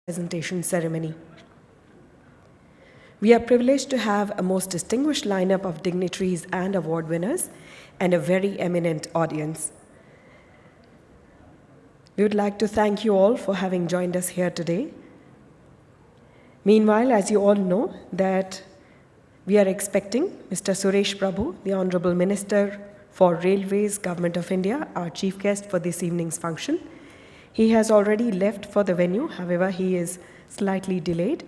presentation ceremony. We are privileged to have a most distinguished lineup of dignitaries and award winners and a very eminent audience. We would like to thank you all for having joined us here today. Meanwhile, as you all know, that we are expecting Mr. Suresh Prabhu, the Honorable Minister for Railways, Government of India, our chief guest for this evening's function. He has already left for the venue, however, he is slightly delayed.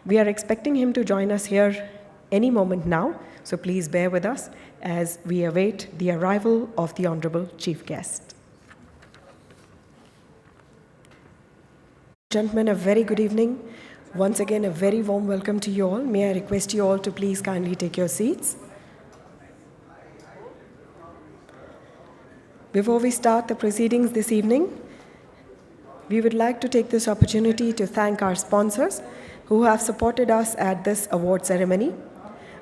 We are expecting him to join us here any moment now, so please bear with us as we await the arrival of the Honorable Chief Guest. Gentlemen, a very good evening. Once again, a very warm welcome to you all. May I request you all to please kindly take your seats. Before we start the proceedings this evening, we would like to take this opportunity to thank our sponsors who have supported us at this award ceremony.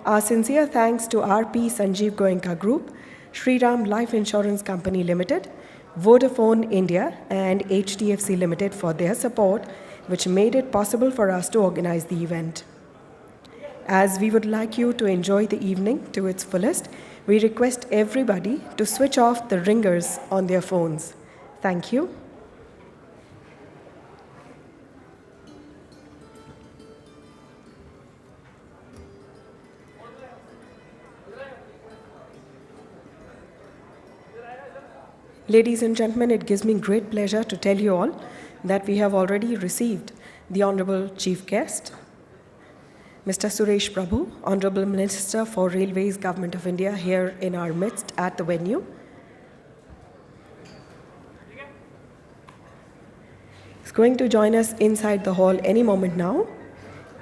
Our sincere thanks to RP Sanjeev Goenka Group, Shriram Life Insurance Company Limited, Vodafone India and HDFC Limited for their support, which made it possible for us to organize the event. As we would like you to enjoy the evening to its fullest, we request everybody to switch off the ringers on their phones. Thank you. Ladies and gentlemen, it gives me great pleasure to tell you all that we have already received the Honorable Chief Guest, Mr. Suresh Prabhu, Honorable Minister for Railways, Government of India, here in our midst at the venue. He's going to join us inside the hall any moment now.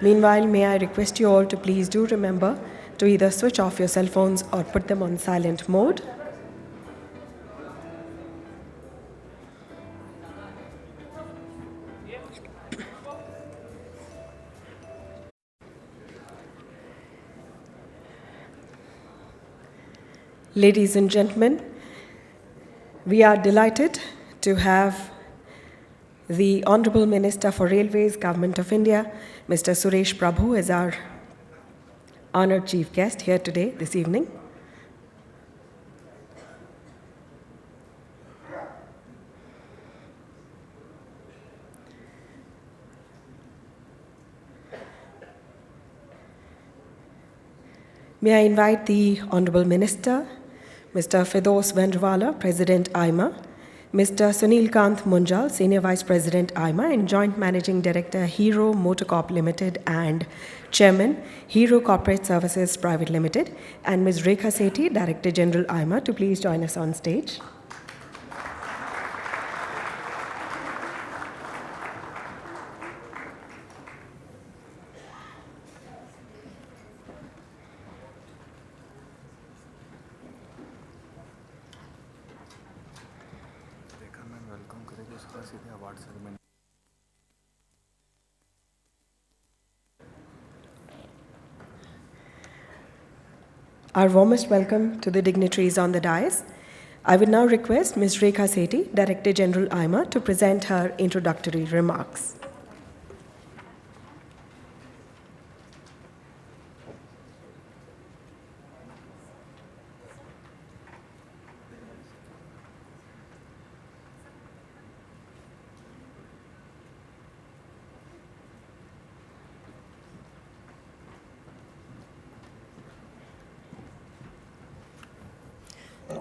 Meanwhile, may I request you all to please do remember to either switch off your cell phones or put them on silent mode. Ladies and gentlemen, we are delighted to have the Honorable Minister for Railways, Government of India, Mr. Suresh Prabhu, as our honored chief guest here today, this evening. May I invite the Honorable Minister, Mr. Firdaus Vendrawala, President AIMA, Mr. Sunil Kant Munjal, Senior Vice President AIMA and Joint Managing Director, Hero Motorcorp Limited and Chairman, Hero Corporate Services Private Limited, and Ms. Rekha Sethi, Director General AIMA, to please join us on stage. Our warmest welcome to the dignitaries on the dais. I would now request Ms. Rekha Sethi, Director General AIMA, to present her introductory remarks.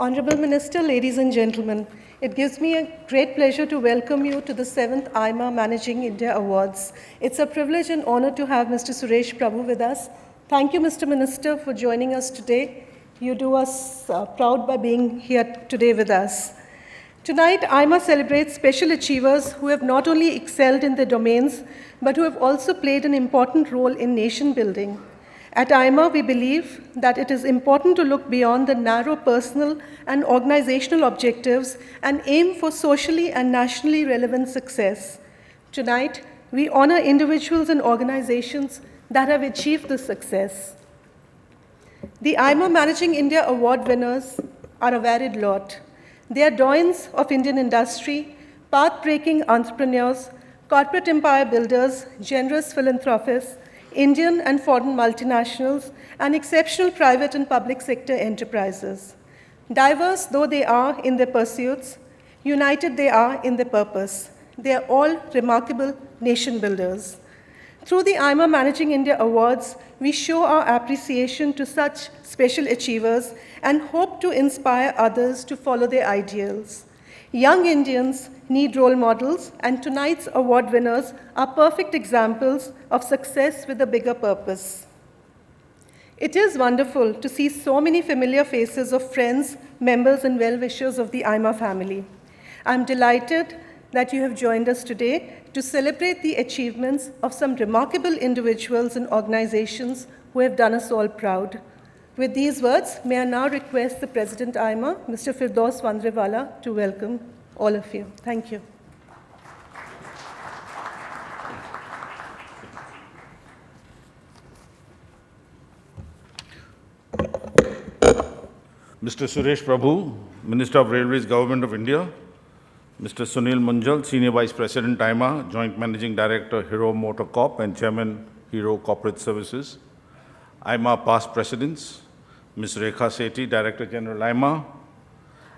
Honorable Minister, ladies and gentlemen, it gives me a great pleasure to welcome you to the 7th AIMA Managing India Awards. It's a privilege and honor to have Mr. Suresh Prabhu with us. Thank you, Mr. Minister, for joining us today. You do us proud by being here today with us. Tonight, AIMA celebrates special achievers who have not only excelled in their domains, but who have also played an important role in nation building. At AIMA, we believe that it is important to look beyond the narrow personal and organizational objectives and aim for socially and nationally relevant success. Tonight, we honor individuals and organizations that have achieved this success. The AIMA Managing India Award winners are a varied lot. They are doyens of Indian industry, path-breaking entrepreneurs, corporate empire builders, generous philanthropists, Indian and foreign multinationals, and exceptional private and public sector enterprises. Diverse though they are in their pursuits, united they are in their purpose. They are all remarkable nation builders. Through the AIMA Managing India Awards, we show our appreciation to such special achievers and hope to inspire others to follow their ideals. Young Indians need role models, and tonight's award winners are perfect examples of success with a bigger purpose. It is wonderful to see so many familiar faces of friends, members, and well-wishers of the AIMA family. I'm delighted that you have joined us today to celebrate the achievements of some remarkable individuals and organizations who have done us all proud. With these words, may I now request the President AIMA, Mr. Firdaus Vandrewala, to welcome all of you. Thank you. Mr. Suresh Prabhu, Minister of Railways, Government of India, Mr. Sunil Munjal, Senior Vice President, AIMA, Joint Managing Director, Hero Motor Corp, and Chairman, Hero Corporate Services, AIMA past presidents, Ms. Rekha Sethi, Director General, AIMA,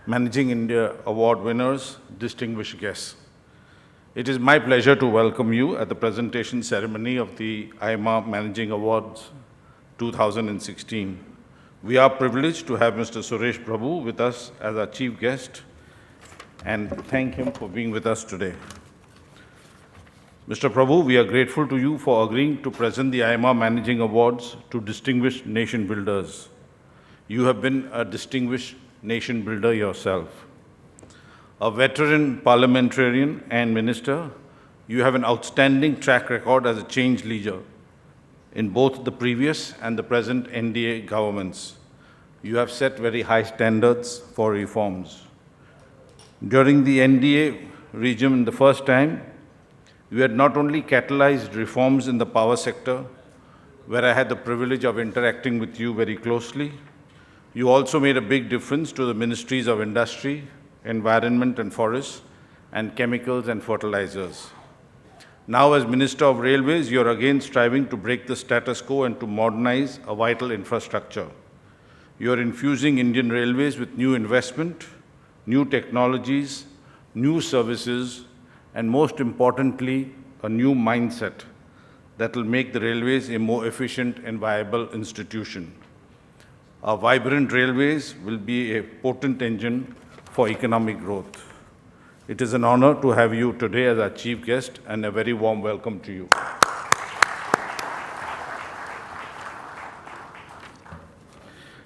Managing India Award winners, distinguished guests. It is my pleasure to welcome you at the presentation ceremony of the AIMA Managing Awards 2016. We are privileged to have Mr. Suresh Prabhu with us as our chief guest, and thank him for being with us today. Mr. Prabhu, we are grateful to you for agreeing to present the AIMA Managing Awards to distinguished nation builders. You have been a distinguished nation builder yourself. A veteran parliamentarian and minister, you have an outstanding track record as a change leader in both the previous and the present NDA governments. You have set very high standards for reforms. During the NDA regime the first time, you had not only catalyzed reforms in the power sector, where I had the privilege of interacting with you very closely, you also made a big difference to the ministries of Industry, Environment and Forests, and Chemicals and Fertilizers. Now, as Minister of Railways, you are again striving to break the status quo and to modernize a vital infrastructure. You are infusing Indian Railways with new investment, new technologies, new services, and most importantly, a new mindset that will make the railways a more efficient and viable institution. Our vibrant railways will be a potent engine for economic growth. It is an honor to have you today as our chief guest, and a very warm welcome to you.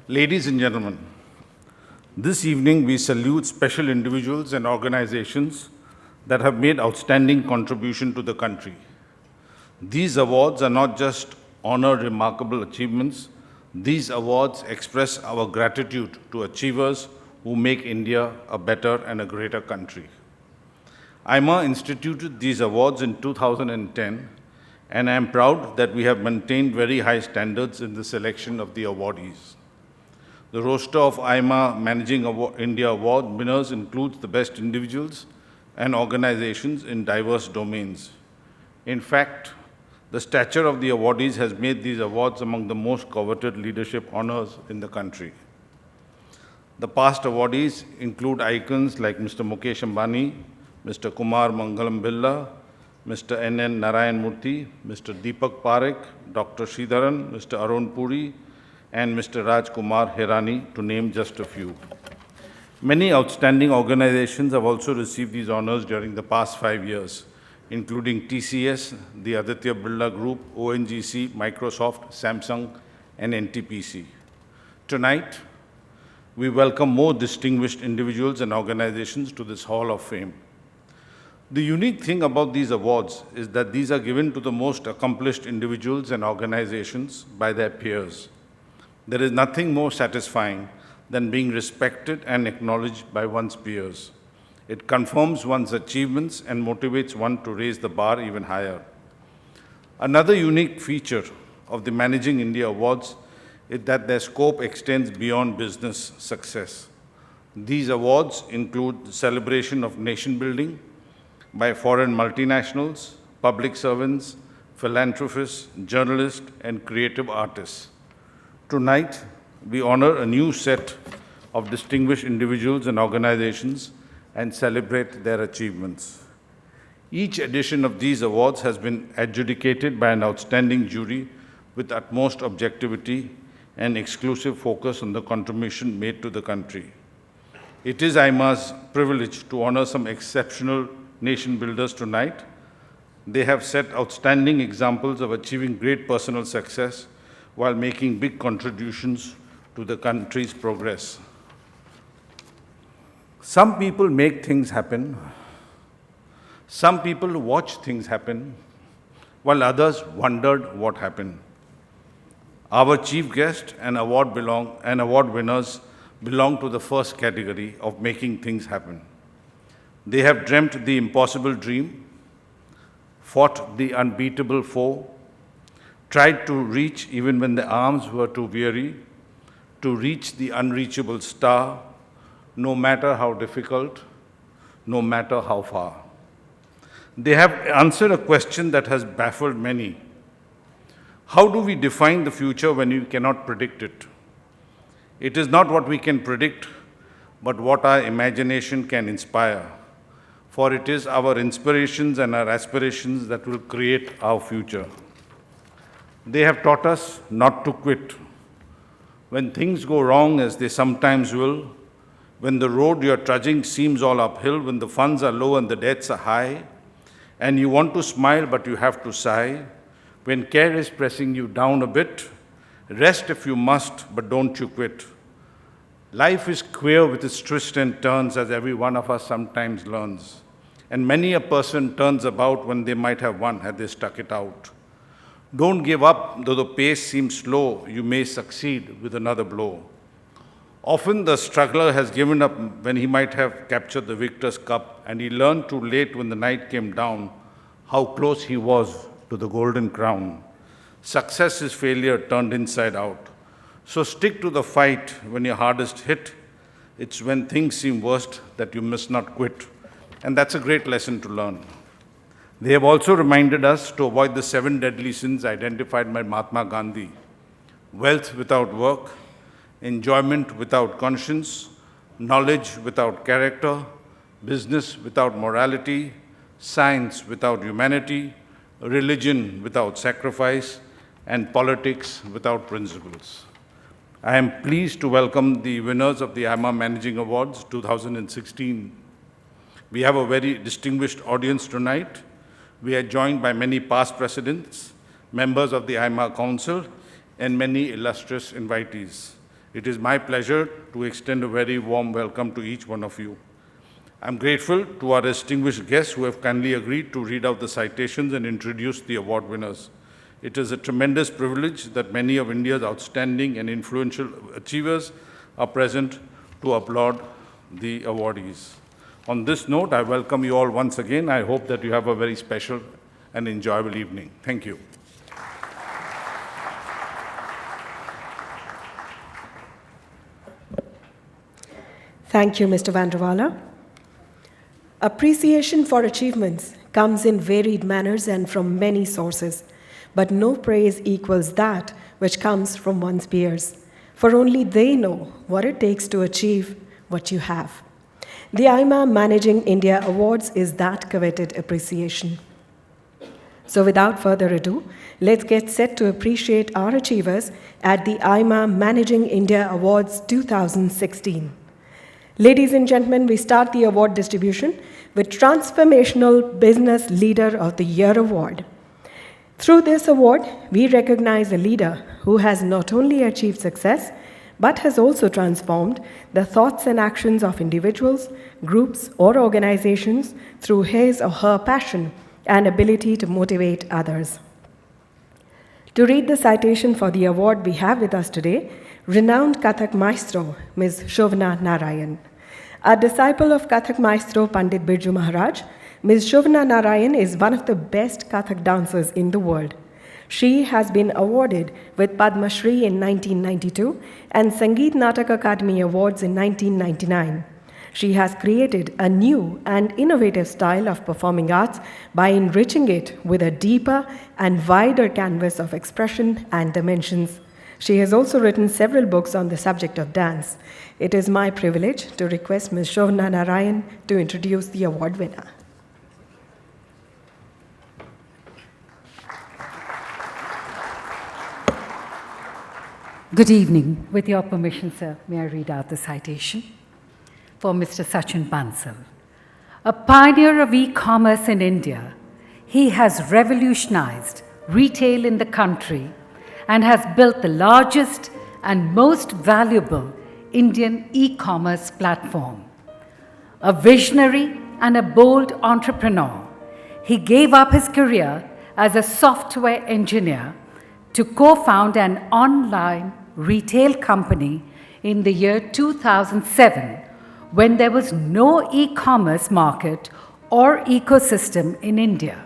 Ladies and gentlemen, this evening we salute special individuals and organizations that have made outstanding contribution to the country. These awards are not just honor remarkable achievements. These awards express our gratitude to achievers who make India a better and a greater country. AIMA instituted these awards in 2010, and I am proud that we have maintained very high standards in the selection of the awardees. The roster of AIMA Managing India Award winners includes the best individuals and organizations in diverse domains. In fact, the stature of the awardees has made these awards among the most coveted leadership honors in the country. The past awardees include icons like Mr. Mukesh Ambani, Mr. Kumar Mangalam Billa, Mr. N. Narayan Murthy, Mr. Deepak Parekh, Dr. Sridharan, Mr. Arun Puri, and Mr. Raj Kumar Hirani, to name just a few. Many outstanding organizations have also received these honors during the past 5 years, including TCS, the Aditya Birla Group, ONGC, Microsoft, Samsung, and NTPC. Tonight, we welcome more distinguished individuals and organizations to this Hall of Fame. The unique thing about these awards is that these are given to the most accomplished individuals and organizations by their peers. There is nothing more satisfying than being respected and acknowledged by one's peers. It confirms one's achievements and motivates one to raise the bar even higher. Another unique feature of the Managing India Awards is that their scope extends beyond business success. These awards include the celebration of nation building by foreign multinationals, public servants, philanthropists, journalists, and creative artists. Tonight, we honor a new set of distinguished individuals and organizations and celebrate their achievements. Each edition of these awards has been adjudicated by an outstanding jury with utmost objectivity and exclusive focus on the contribution made to the country. It is AIMA's privilege to honor some exceptional nation builders tonight. They have set outstanding examples of achieving great personal success while making big contributions to the country's progress. Some people make things happen. Some people watch things happen, while others wondered what happened. Our chief guest and award winners belong to the first category of making things happen. They have dreamt the impossible dream, fought the unbeatable foe, tried to reach even when the arms were too weary, to reach the unreachable star, no matter how difficult, no matter how far. They have answered a question that has baffled many. How do we define the future when we cannot predict it? It is not what we can predict, but what our imagination can inspire. For it is our inspirations and our aspirations that will create our future. They have taught us not to quit. When things go wrong, as they sometimes will, when the road you're trudging seems all uphill, when the funds are low and the debts are high, and you want to smile but you have to sigh, when care is pressing you down a bit, rest if you must, but don't you quit. Life is queer with its twists and turns, as every one of us sometimes learns. And many a person turns about when they might have won had they stuck it out. Don't give up, though the pace seems slow, you may succeed with another blow. Often the struggler has given up when he might have captured the victor's cup, and he learned too late when the night came down how close he was to the golden crown. Success is failure turned inside out. So stick to the fight when you're hardest hit. It's when things seem worst that you must not quit. And that's a great lesson to learn. They have also reminded us to avoid the 7 deadly sins identified by Mahatma Gandhi: wealth without work, enjoyment without conscience, knowledge without character, business without morality, science without humanity, religion without sacrifice, and politics without principles. I am pleased to welcome the winners of the AIMA Managing Awards 2016. We have a very distinguished audience tonight. We are joined by many past presidents, members of the AIMA Council, and many illustrious invitees. It is my pleasure to extend a very warm welcome to each one of you. I'm grateful to our distinguished guests who have kindly agreed to read out the citations and introduce the award winners. It is a tremendous privilege that many of India's outstanding and influential achievers are present to applaud the awardees. On this note, I welcome you all once again. I hope that you have a very special and enjoyable evening. Thank you. Thank you, Mr. Vanderwala. Appreciation for achievements comes in varied manners and from many sources, but no praise equals that which comes from one's peers, for only they know what it takes to achieve what you have. The AIMA Managing India Awards is that coveted appreciation. So without further ado, let's get set to appreciate our achievers at the AIMA Managing India Awards 2016. Ladies and gentlemen, we start the award distribution with Transformational Business Leader of the Year Award. Through this award, we recognize a leader who has not only achieved success, but has also transformed the thoughts and actions of individuals, groups, or organizations through his or her passion and ability to motivate others. To read the citation for the award we have with us today, renowned Kathak Maestro, Ms. Shovana Narayan. A disciple of Kathak Maestro Pandit Birju Maharaj, Ms. Shovana Narayan is one of the best Kathak dancers in the world. She has been awarded with Padma Shri in 1992 and Sangeet Natak Akademi Awards in 1999. She has created a new and innovative style of performing arts by enriching it with a deeper and wider canvas of expression and dimensions. She has also written several books on the subject of dance. It is my privilege to request Ms. Shovana Narayan to introduce the award winner. Good evening. With your permission, sir, may I read out the citation? For Mr. Sachin Bansal. A pioneer of e-commerce in India, he has revolutionized retail in the country and has built the largest and most valuable Indian e-commerce platform. A visionary and a bold entrepreneur, he gave up his career as a software engineer to co-found an online retail company in the year 2007 when there was no e-commerce market or ecosystem in India.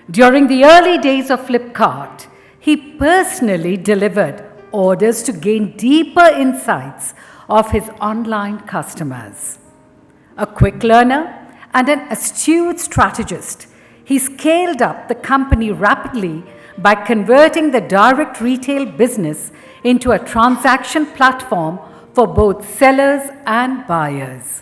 During the early days of Flipkart, he personally delivered orders to gain deeper insights of his online customers. A quick learner and an astute strategist, he scaled up the company rapidly by converting the direct retail business into a transaction platform for both sellers and buyers.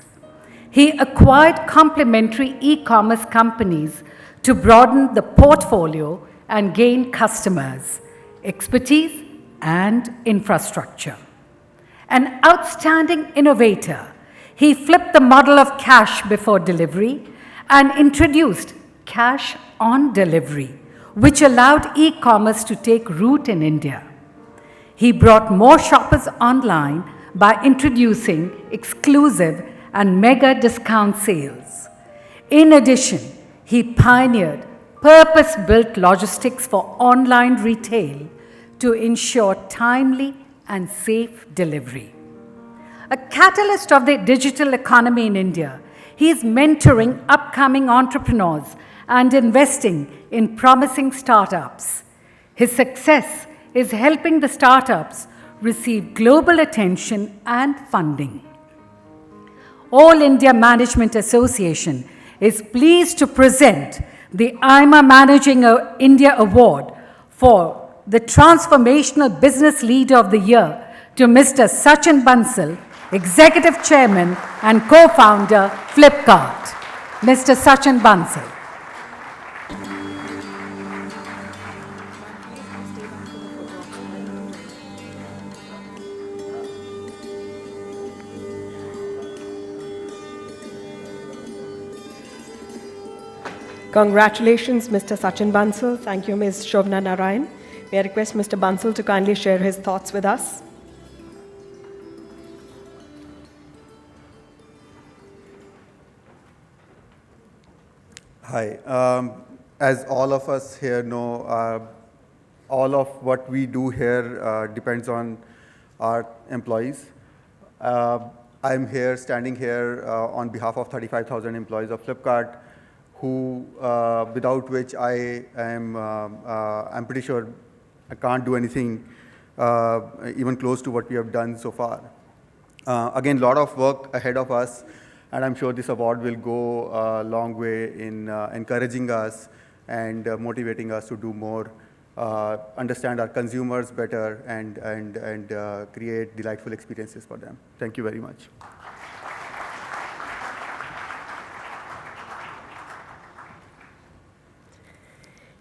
He acquired complementary e-commerce companies to broaden the portfolio and gain customers, expertise, and infrastructure. An outstanding innovator, he flipped the model of cash before delivery and introduced cash on delivery, which allowed e-commerce to take root in India. He brought more shoppers online by introducing exclusive and mega discount sales. In addition, he pioneered purpose-built logistics for online retail to ensure timely and safe delivery. A catalyst of the digital economy in India, he is mentoring upcoming entrepreneurs and investing in promising startups. His success is helping the startups receive global attention and funding. All India Management Association is pleased to present the AIMA Managing India Award for the Transformational Business Leader of the Year to Mr. Sachin Bansal, Executive Chairman and Co-founder, Flipkart. Mr. Sachin Bansal. Congratulations, Mr. Sachin Bansal. Thank you, Ms. Shovana Narayan. May I request Mr. Bansal to kindly share his thoughts with us? Hi. As all of us here know, all of what we do here depends on our employees. I'm here, standing here on behalf of 35,000 employees of Flipkart, who, without which I'm pretty sure I can't do anything even close to what we have done so far. Again, a lot of work ahead of us, and I'm sure this award will go a long way in encouraging us and motivating us to do more, understand our consumers better, and create delightful experiences for them. Thank you very much.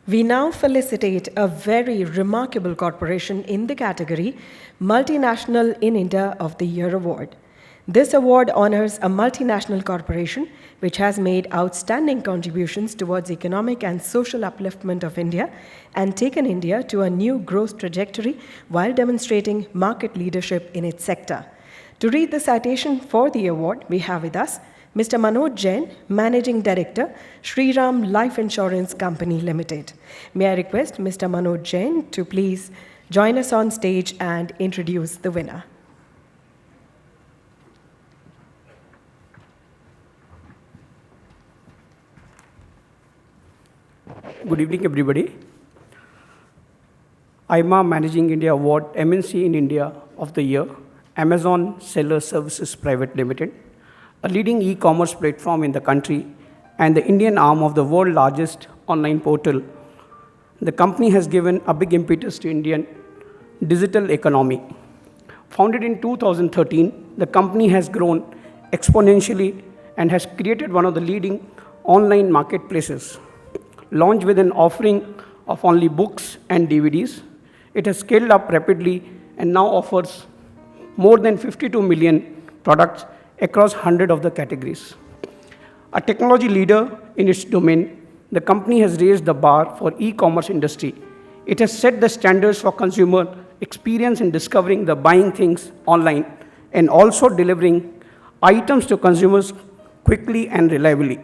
We now felicitate a very remarkable corporation in the category Multinational in India of the Year Award. This award honors a multinational corporation which has made outstanding contributions towards economic and social upliftment of India and taken India to a new growth trajectory while demonstrating market leadership in its sector. To read the citation for the award, we have with us Mr. Manoj Jain, Managing Director, Shriram Life Insurance Company Limited. May I request Mr. Manoj Jain to please join us on stage and introduce the winner. Good evening, everybody. AIMA Managing India Award, MNC in India of the Year, Amazon Seller Services Private Limited. a leading e-commerce platform in the country and the Indian arm of the world's largest online portal. The company has given a big impetus to Indian digital economy. Founded in 2013, the company has grown exponentially and has created one of the leading online marketplaces. Launched with an offering of only books and DVDs, it has scaled up rapidly and now offers more than 52 million products across 100 of the categories. A technology leader in its domain, the company has raised the bar for e-commerce industry. It has set the standards for consumer experience in discovering the buying things online and also delivering items to consumers quickly and reliably.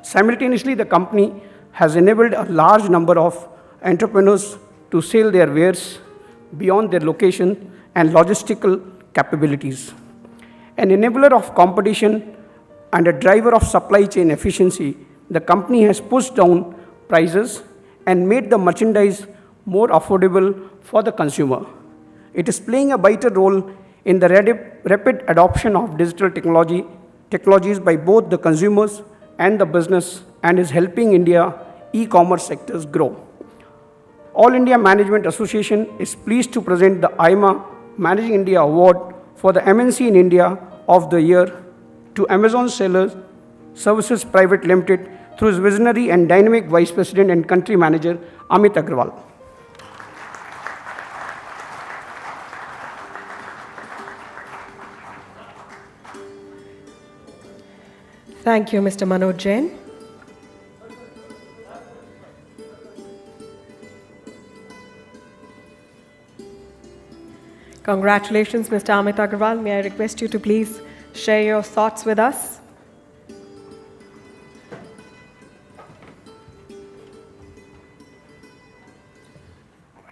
Simultaneously, the company has enabled a large number of entrepreneurs to sell their wares beyond their location and logistical capabilities. An enabler of competition and a driver of supply chain efficiency, the company has pushed down prices and made the merchandise more affordable for the consumer. It is playing a vital role in the rapid adoption of digital technologies by both the consumers and the business, and is helping India e-commerce sectors grow. All India Management Association is pleased to present the AIMA Managing India Award for the MNC in India of the Year to Amazon Sellers Services Private Limited through his visionary and dynamic Vice President and Country Manager, Amit Agrawal. Thank you, Mr. Manoj Jain. Congratulations, Mr. Amit Agrawal. May I request you to please share your thoughts with us?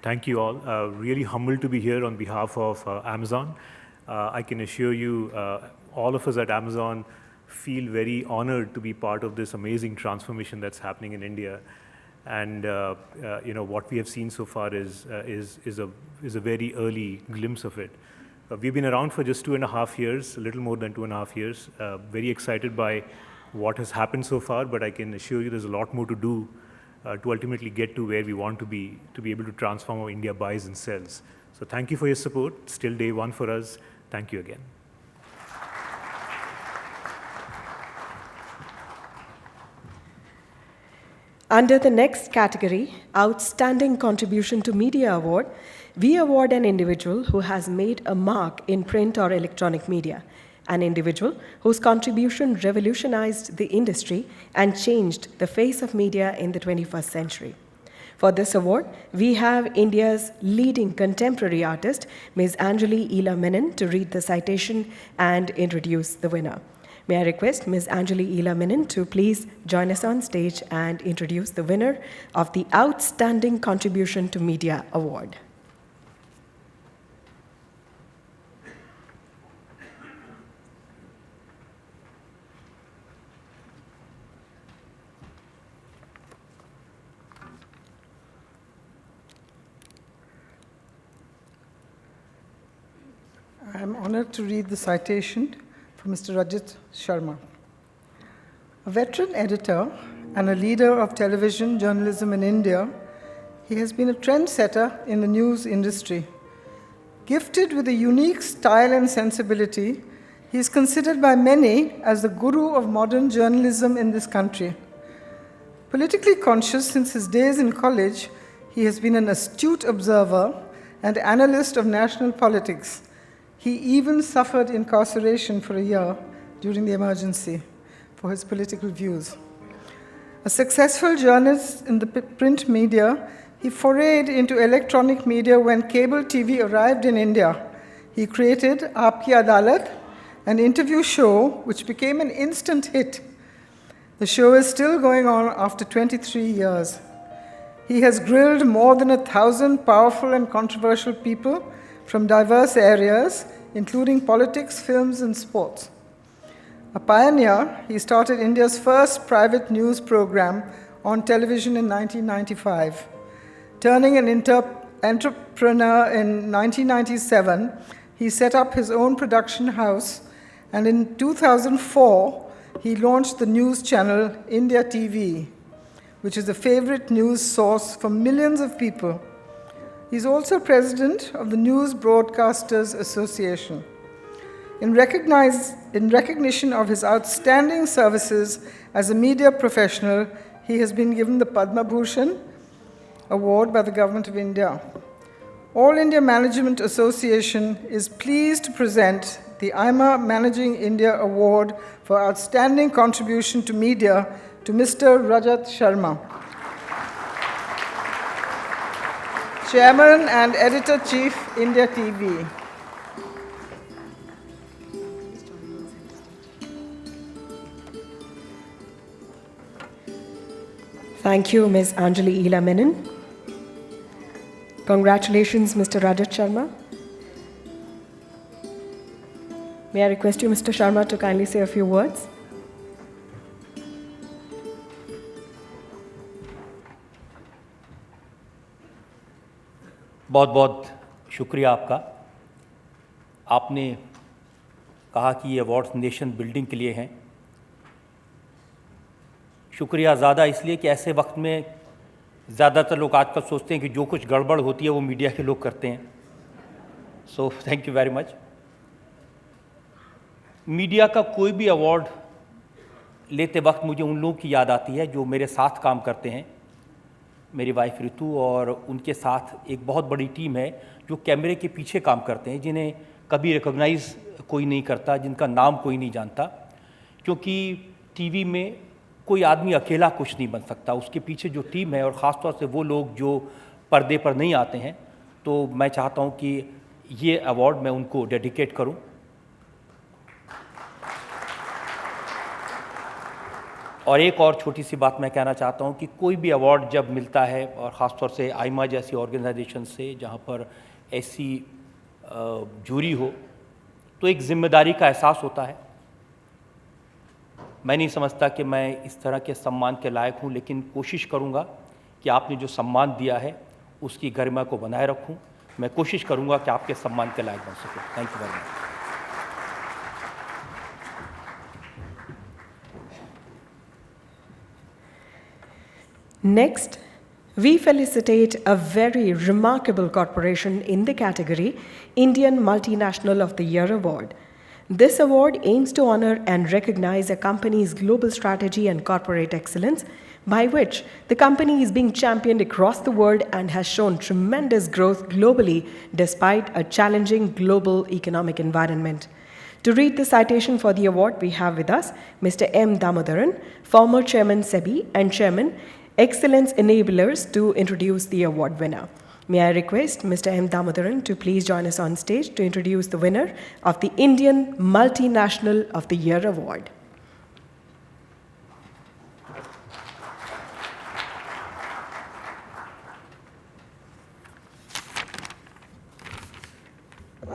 Thank you all. Really humbled to be here on behalf of Amazon. I can assure you, all of us at Amazon feel very honored to be part of this amazing transformation that's happening in India. And what we have seen so far is a very early glimpse of it. We've been around for just 2.5 years, a little more than 2.5 years. Very excited by what has happened so far, but I can assure you there's a lot more to do to ultimately get to where we want to be able to transform how India buys and sells. So thank you for your support. Still day one for us. Thank you again. Under the next category, Outstanding Contribution to Media Award, we award an individual who has made a mark in print or electronic media, an individual whose contribution revolutionized the industry and changed the face of media in the 21st century. For this award, we have India's leading contemporary artist, Ms. Anjali Ela Menon, to read the citation and introduce the winner. May I request Ms. Anjali Ela Menon to please join us on stage and introduce the winner of the Outstanding Contribution to Media Award. I am honored to read the citation from Mr. Rajat Sharma. A veteran editor and a leader of television journalism in India, he has been a trendsetter in the news industry. Gifted with a unique style and sensibility, he is considered by many as the guru of modern journalism in this country. Politically conscious since his days in college, he has been an astute observer and analyst of national politics. He even suffered incarceration for a year during the emergency for his political views. A successful journalist in the print media, he forayed into electronic media when cable TV arrived in India. He created Aapki Adalat, an interview show which became an instant hit. The show is still going on after 23 years. He has grilled more than 1,000 powerful and controversial people from diverse areas, including politics, films, and sports. A pioneer, he started India's first private news program on television in 1995. Turning an entrepreneur in 1997, he set up his own production house And in 2004, he launched the news channel India TV, which is a favorite news source for millions of people. He's also president of the News Broadcasters Association. In recognition of his outstanding services as a media professional, he has been given the Padma Bhushan Award by the Government of India. All India Management Association is pleased to present the AIMA Managing India Award for outstanding contribution to media to Mr. Rajat Sharma, Chairman and Editor-Chief, India TV. Thank you, Ms. Anjali Ila Menon. Congratulations, Mr. Rajat Sharma. May I request you, Mr. Sharma, to kindly say a few words? बहुत बहुत शुक्रिया आपका। आपने कहा कि ये awards nation building के लिए हैं। शुक्रिया ज़्यादा इसलिए कि ऐसे वक्त में ज़्यादातर लोग आजकल सोचते हैं कि जो कुछ गड़बड़ होती है वो मीडिया के लोग करते हैं। So thank you very much. Media का कोई भी अवार्ड लेते वक्त मुझे उन लोगों की याद आती है जो मेरे साथ काम करते हैं, मेरी वाइफ ऋतु और उनके साथ एक बहुत बड़ी टीम है जो कैमरे के पीछे काम करते हैं, जिन्हें कभी रिकॉग्नाइज़ कोई नहीं करता, जिनका नाम कोई नहीं जानता, क्योंकि टीवी में कोई आदमी अकेला कुछ नहीं बन सकता। उसके पीछे जो टीम है और ख़ास तौर से वो लोग जो पर्दे पर नहीं आते हैं, तो मैं चाहता हूँ कि ये अवार्ड मैं उनको डेडिकेट करूँ। और एक और छोटी सी बात मैं कहना चाहता हूँ कि कोई भी अवार्ड जब मिलता है और ख़ास तौर से आइमा जैसी ऑर्गेनाइजेशन से जहाँ पर ऐसी जूरी हो, तो एक जिम्मेदारी का एहसास होता है। मैं नहीं समझता कि मैं इस तरह के सम्मान के लायक हूँ, लेकिन कोशिश करूँगा कि आपने जो सम्मान दिया है उसकी गरिमा को बनाए रखूँ। मैं कोशिश करूँगा कि आपके सम्मान के लायक बन सकूँ। Thank you very much. Next, we felicitate a very remarkable corporation in the category Indian Multinational of the Year Award. This award aims to honor and recognize a company's global strategy and corporate excellence, by which the company is being championed across the world and has shown tremendous growth globally despite a challenging global economic environment. To read the citation for the award, we have with us Mr. M. Damodaran, former Chairman SEBI and Chairman Excellence Enablers, to introduce the award winner. May I request Mr. M. Damodaran to please join us on stage to introduce the winner of the Indian Multinational of the Year Award.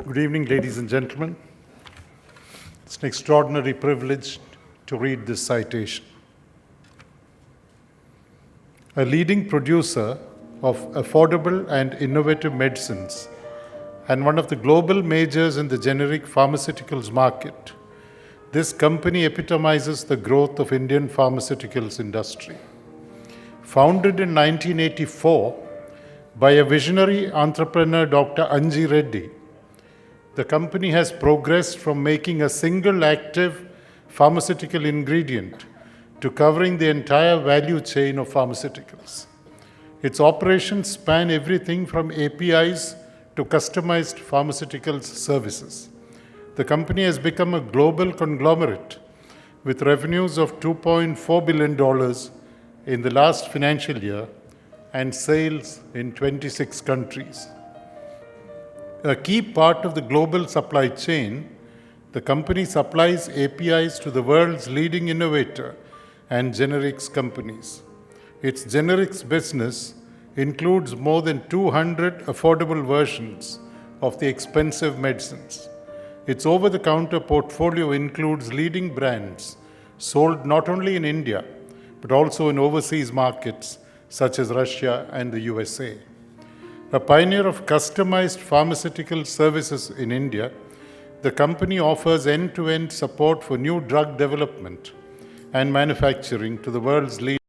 Good evening, ladies and gentlemen. It's an extraordinary privilege to read this citation. A leading producer of affordable and innovative medicines and one of the global majors in the generic pharmaceuticals market, this company epitomizes the growth of Indian pharmaceuticals industry. Founded in 1984 by a visionary entrepreneur, Dr. Anji Reddy, the company has progressed from making a single active pharmaceutical ingredient to covering the entire value chain of pharmaceuticals. Its operations span everything from APIs to customized pharmaceuticals services. The company has become a global conglomerate with revenues of $2.4 billion in the last financial year and sales in 26 countries. A key part of the global supply chain, the company supplies APIs to the world's leading innovator and generics companies. Its generics business includes more than 200 affordable versions of the expensive medicines. Its over-the-counter portfolio includes leading brands sold not only in India, but also in overseas markets such as Russia and the USA. A pioneer of customized pharmaceutical services in India, the company offers end-to-end support for new drug development and manufacturing to the world's leading